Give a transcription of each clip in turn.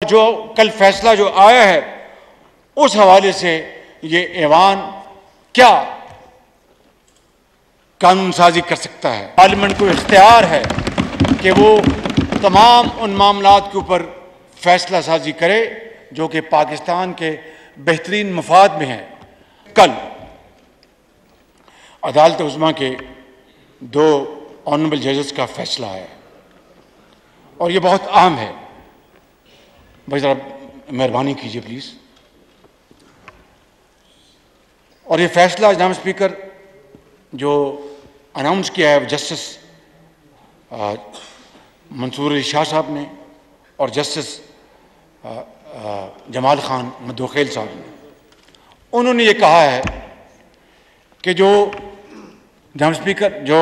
جو کل فیصلہ جو آیا ہے اس حوالے سے یہ ایوان کیا قانون سازی کر سکتا ہے؟ پارلیمنٹ کو اختیار ہے کہ وہ تمام ان معاملات کے اوپر فیصلہ سازی کرے جو کہ پاکستان کے بہترین مفاد میں ہیں۔ کل عدالت عظمیٰ کے 2 آنریبل ججز کا فیصلہ ہے اور یہ بہت اہم ہے۔ بھائی ذرا مہربانی کیجیے پلیز۔ اور یہ فیصلہ جناب اسپیکر جو اناؤنس کیا ہے جسٹس منصور علی شاہ صاحب نے اور جسٹس جمال خان مدوخیل صاحب نے، انہوں نے یہ کہا ہے کہ جو جناب اسپیکر جو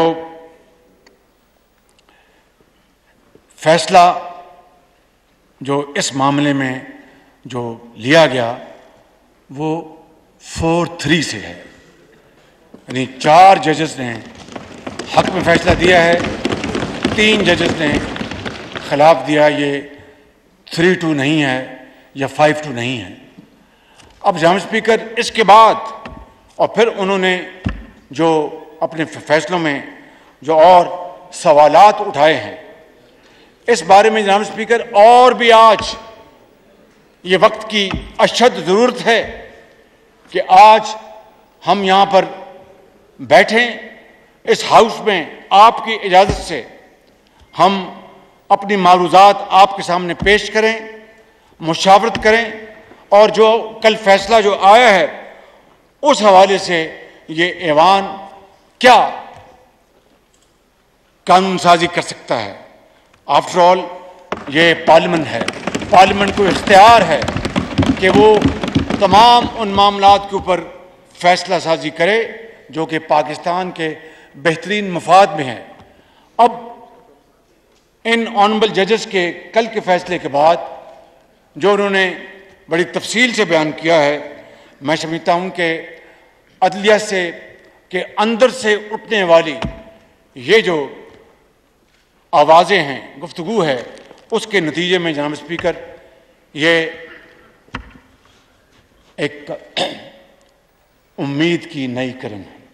فیصلہ جو اس معاملے میں جو لیا گیا وہ 4-3 سے ہے، یعنی 4 ججز نے حق میں فیصلہ دیا ہے، 3 ججز نے خلاف دیا۔ یہ 3-2 نہیں ہے یا 5-2 نہیں ہے۔ اب جناب اسپیکر اس کے بعد اور پھر انہوں نے جو اپنے فیصلوں میں جو اور سوالات اٹھائے ہیں اس بارے میں جناب اسپیکر اور بھی آج یہ وقت کی اشد ضرورت ہے کہ آج ہم یہاں پر بیٹھیں اس ہاؤس میں آپ کی اجازت سے ہم اپنی معروضات آپ کے سامنے پیش کریں، مشاورت کریں اور جو کل فیصلہ جو آیا ہے اس حوالے سے یہ ایوان کیا قانون سازی کر سکتا ہے۔ آفٹر آل یہ پارلیمنٹ ہے، پارلیمنٹ کو اختیار ہے کہ وہ تمام ان معاملات کے اوپر فیصلہ سازی کرے جو کہ پاکستان کے بہترین مفاد میں ہیں۔ اب ان آنریبل ججز کے کل کے فیصلے کے بعد جو انہوں نے بڑی تفصیل سے بیان کیا ہے، میں سمجھتا ہوں کہ عدلیہ سے کے اندر سے اٹھنے والی یہ جو آوازیں ہیں، گفتگو ہے، اس کے نتیجے میں جناب اسپیکر یہ ایک امید کی نئی کرن ہے۔